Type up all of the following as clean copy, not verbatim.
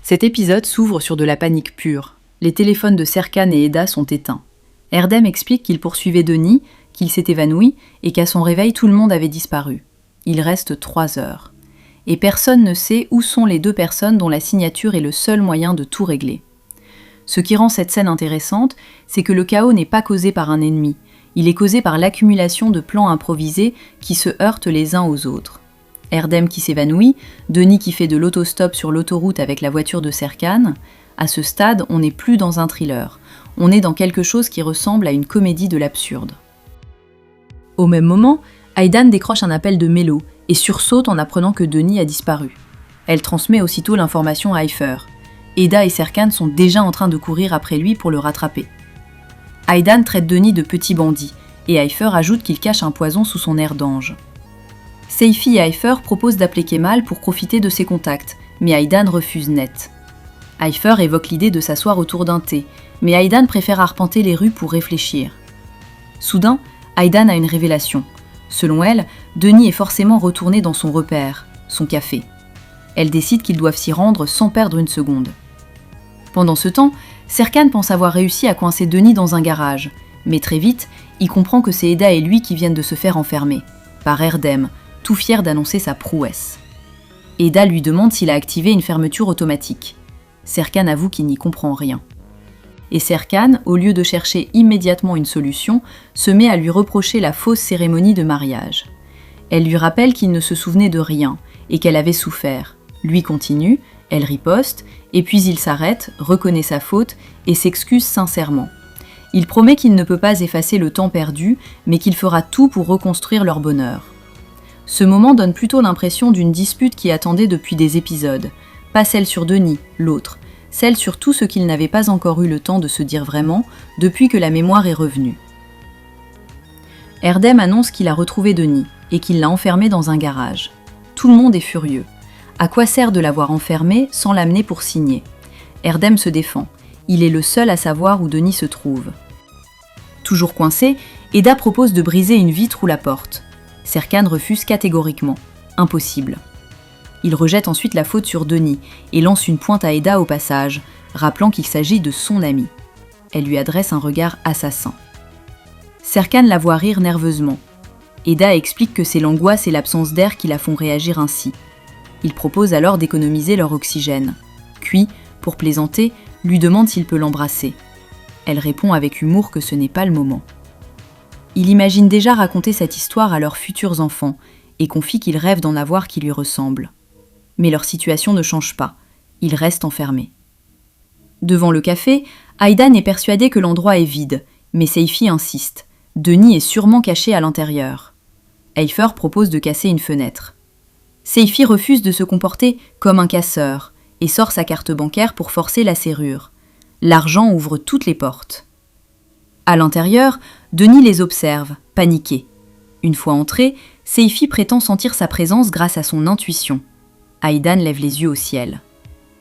Cet épisode s'ouvre sur de la panique pure. Les téléphones de Serkan et Eda sont éteints. Erdem explique qu'il poursuivait Denis, qu'il s'est évanoui et qu'à son réveil tout le monde avait disparu. Il reste 3 heures. Et personne ne sait où sont les 2 personnes dont la signature est le seul moyen de tout régler. Ce qui rend cette scène intéressante, c'est que le chaos n'est pas causé par un ennemi, il est causé par l'accumulation de plans improvisés qui se heurtent les uns aux autres. Erdem qui s'évanouit, Denis qui fait de l'autostop sur l'autoroute avec la voiture de Serkan. À ce stade, on n'est plus dans un thriller, on est dans quelque chose qui ressemble à une comédie de l'absurde. Au même moment, Aydan décroche un appel de Mélo et sursaute en apprenant que Denis a disparu. Elle transmet aussitôt l'information à Haïfer. Eda et Serkan sont déjà en train de courir après lui pour le rattraper. Aydan traite Denis de petit bandit, et Haïfer ajoute qu'il cache un poison sous son air d'ange. Seifi et Haïfer proposent d'appeler Kemal pour profiter de ses contacts, mais Aydan refuse net. Haïfer évoque l'idée de s'asseoir autour d'un thé, mais Aydan préfère arpenter les rues pour réfléchir. Soudain, Aydan a une révélation. Selon elle, Denis est forcément retourné dans son repère, son café. Elle décide qu'ils doivent s'y rendre sans perdre une seconde. Pendant ce temps, Serkan pense avoir réussi à coincer Denis dans un garage, mais très vite, il comprend que c'est Eda et lui qui viennent de se faire enfermer, par Erdem, tout fier d'annoncer sa prouesse. Eda lui demande s'il a activé une fermeture automatique. Serkan avoue qu'il n'y comprend rien. Et Serkan, au lieu de chercher immédiatement une solution, se met à lui reprocher la fausse cérémonie de mariage. Elle lui rappelle qu'il ne se souvenait de rien, et qu'elle avait souffert. Lui continue, elle riposte, et puis il s'arrête, reconnaît sa faute et s'excuse sincèrement. Il promet qu'il ne peut pas effacer le temps perdu, mais qu'il fera tout pour reconstruire leur bonheur. Ce moment donne plutôt l'impression d'une dispute qui attendait depuis des épisodes, pas celle sur Denis, l'autre, celle sur tout ce qu'il n'avait pas encore eu le temps de se dire vraiment depuis que la mémoire est revenue. Erdem annonce qu'il a retrouvé Denis et qu'il l'a enfermé dans un garage. Tout le monde est furieux. À quoi sert de l'avoir enfermé sans l'amener pour signer ? Erdem se défend. Il est le seul à savoir où Denis se trouve. Toujours coincé, Eda propose de briser une vitre ou la porte. Serkan refuse catégoriquement. Impossible. Il rejette ensuite la faute sur Denis et lance une pointe à Eda au passage, rappelant qu'il s'agit de son ami. Elle lui adresse un regard assassin. Serkan la voit rire nerveusement. Eda explique que c'est l'angoisse et l'absence d'air qui la font réagir ainsi. Il propose alors d'économiser leur oxygène. Puis, pour plaisanter, lui demande s'il peut l'embrasser. Elle répond avec humour que ce n'est pas le moment. Il imagine déjà raconter cette histoire à leurs futurs enfants et confie qu'il rêve d'en avoir qui lui ressemblent. Mais leur situation ne change pas. Ils restent enfermés. Devant le café, Aydan est persuadé que l'endroit est vide, mais Seifi insiste. Denis est sûrement caché à l'intérieur. Haïfer propose de casser une fenêtre. Seifi refuse de se comporter comme un casseur et sort sa carte bancaire pour forcer la serrure. L'argent ouvre toutes les portes. À l'intérieur, Denis les observe, paniqué. Une fois entré, Seifi prétend sentir sa présence grâce à son intuition. Aydan lève les yeux au ciel.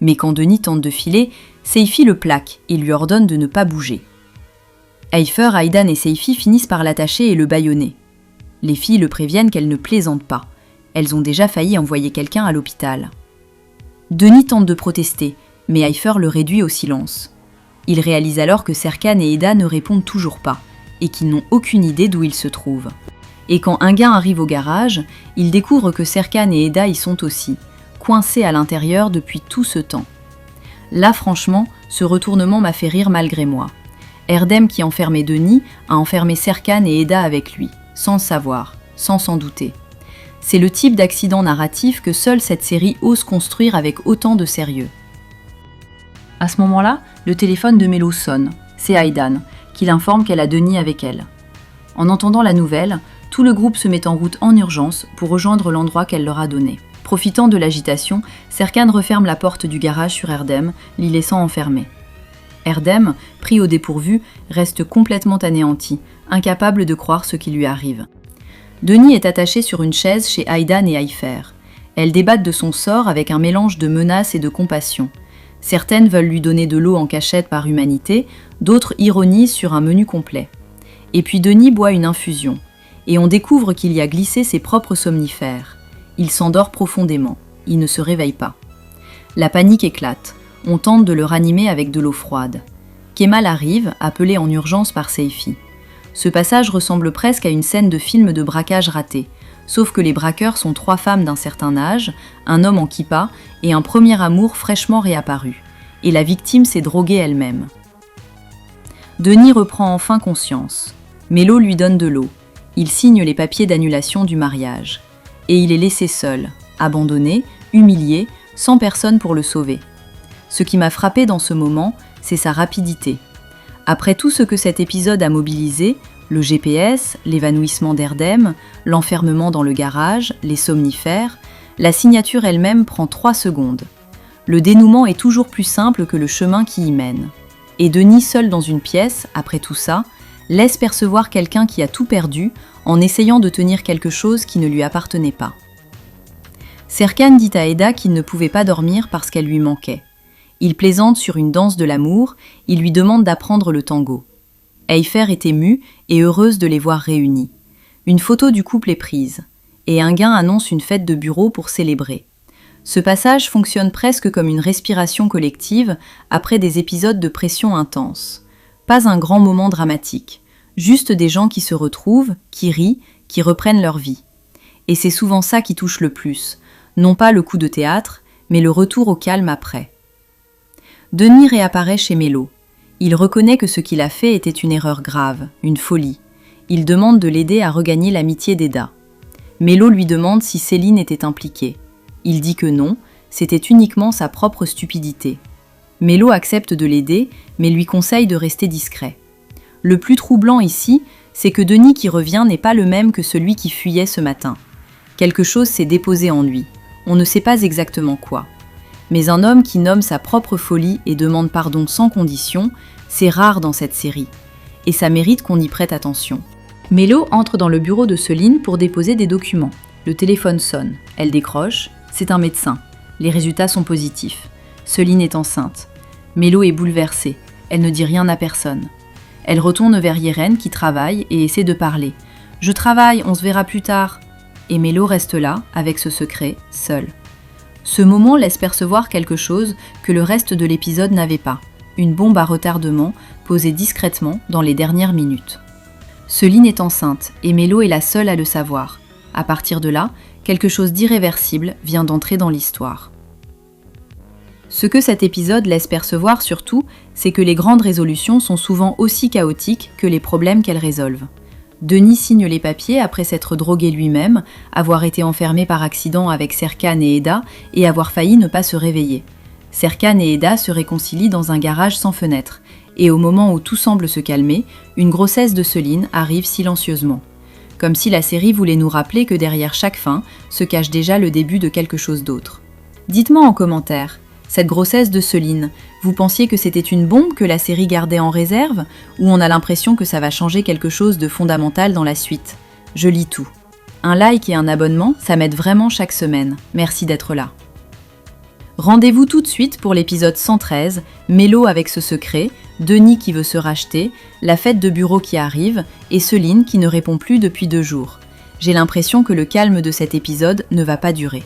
Mais quand Denis tente de filer, Seifi le plaque et lui ordonne de ne pas bouger. Haïfer, Aydan et Seifi finissent par l'attacher et le bâillonner. Les filles le préviennent qu'elles ne plaisantent pas. Elles ont déjà failli envoyer quelqu'un à l'hôpital. Denis tente de protester, mais Haïfer le réduit au silence. Il réalise alors que Serkan et Eda ne répondent toujours pas, et qu'ils n'ont aucune idée d'où ils se trouvent. Et quand un gars arrive au garage, il découvre que Serkan et Eda y sont aussi, coincés à l'intérieur depuis tout ce temps. Là, franchement, ce retournement m'a fait rire malgré moi. Erdem qui enfermait Denis a enfermé Serkan et Eda avec lui, sans le savoir, sans s'en douter. C'est le type d'accident narratif que seule cette série ose construire avec autant de sérieux. À ce moment-là, le téléphone de Mélo sonne. C'est Aydan, qui l'informe qu'elle a Denis avec elle. En entendant la nouvelle, tout le groupe se met en route en urgence pour rejoindre l'endroit qu'elle leur a donné. Profitant de l'agitation, Serkan referme la porte du garage sur Erdem, l'y laissant enfermer. Erdem, pris au dépourvu, reste complètement anéanti, incapable de croire ce qui lui arrive. Denis est attaché sur une chaise chez Aydan et Haïfer. Elles débattent de son sort avec un mélange de menaces et de compassion. Certaines veulent lui donner de l'eau en cachette par humanité, d'autres ironisent sur un menu complet. Et puis Denis boit une infusion, et on découvre qu'il y a glissé ses propres somnifères. Il s'endort profondément, il ne se réveille pas. La panique éclate. On tente de le ranimer avec de l'eau froide. Kemal arrive, appelé en urgence par Seifi. Ce passage ressemble presque à une scène de film de braquage raté, sauf que les braqueurs sont 3 femmes d'un certain âge, un homme en kippa et un premier amour fraîchement réapparu. Et la victime s'est droguée elle-même. Denis reprend enfin conscience. Mélo lui donne de l'eau. Il signe les papiers d'annulation du mariage. Et il est laissé seul, abandonné, humilié, sans personne pour le sauver. Ce qui m'a frappé dans ce moment, c'est sa rapidité. Après tout ce que cet épisode a mobilisé, le GPS, l'évanouissement d'Erdem, l'enfermement dans le garage, les somnifères, la signature elle-même prend 3 secondes. Le dénouement est toujours plus simple que le chemin qui y mène. Et Denis, seul dans une pièce, après tout ça, laisse percevoir quelqu'un qui a tout perdu en essayant de tenir quelque chose qui ne lui appartenait pas. Serkan dit à Eda qu'il ne pouvait pas dormir parce qu'elle lui manquait. Il plaisante sur une danse de l'amour, il lui demande d'apprendre le tango. Eifer est émue et heureuse de les voir réunis. Une photo du couple est prise, et un gain annonce une fête de bureau pour célébrer. Ce passage fonctionne presque comme une respiration collective après des épisodes de pression intense. Pas un grand moment dramatique, juste des gens qui se retrouvent, qui rient, qui reprennent leur vie. Et c'est souvent ça qui touche le plus, non pas le coup de théâtre, mais le retour au calme après. Denis réapparaît chez Mélo. Il reconnaît que ce qu'il a fait était une erreur grave, une folie. Il demande de l'aider à regagner l'amitié d'Eda. Mélo lui demande si Céline était impliquée. Il dit que non, c'était uniquement sa propre stupidité. Mélo accepte de l'aider, mais lui conseille de rester discret. Le plus troublant ici, c'est que Denis qui revient n'est pas le même que celui qui fuyait ce matin. Quelque chose s'est déposé en lui. On ne sait pas exactement quoi. Mais un homme qui nomme sa propre folie et demande pardon sans condition, c'est rare dans cette série. Et ça mérite qu'on y prête attention. Mélo entre dans le bureau de Céline pour déposer des documents. Le téléphone sonne. Elle décroche. C'est un médecin. Les résultats sont positifs. Céline est enceinte. Mélo est bouleversée. Elle ne dit rien à personne. Elle retourne vers Yeren qui travaille et essaie de parler. « Je travaille, on se verra plus tard. » Et Mélo reste là, avec ce secret, seul. Ce moment laisse percevoir quelque chose que le reste de l'épisode n'avait pas. Une bombe à retardement posée discrètement dans les dernières minutes. Céline est enceinte et Mélo est la seule à le savoir. À partir de là, quelque chose d'irréversible vient d'entrer dans l'histoire. Ce que cet épisode laisse percevoir surtout, c'est que les grandes résolutions sont souvent aussi chaotiques que les problèmes qu'elles résolvent. Denis signe les papiers après s'être drogué lui-même, avoir été enfermé par accident avec Serkan et Eda et avoir failli ne pas se réveiller. Serkan et Eda se réconcilient dans un garage sans fenêtre, et au moment où tout semble se calmer, une grossesse de Céline arrive silencieusement. Comme si la série voulait nous rappeler que derrière chaque fin se cache déjà le début de quelque chose d'autre. Dites-moi en commentaire, cette grossesse de Céline, vous pensiez que c'était une bombe que la série gardait en réserve, ou on a l'impression que ça va changer quelque chose de fondamental dans la suite? Je lis tout. Un like et un abonnement, ça m'aide vraiment chaque semaine. Merci d'être là. Rendez-vous tout de suite pour l'épisode 113, Mélo avec ce secret, Denis qui veut se racheter, la fête de bureau qui arrive, et Céline qui ne répond plus depuis 2 jours. J'ai l'impression que le calme de cet épisode ne va pas durer.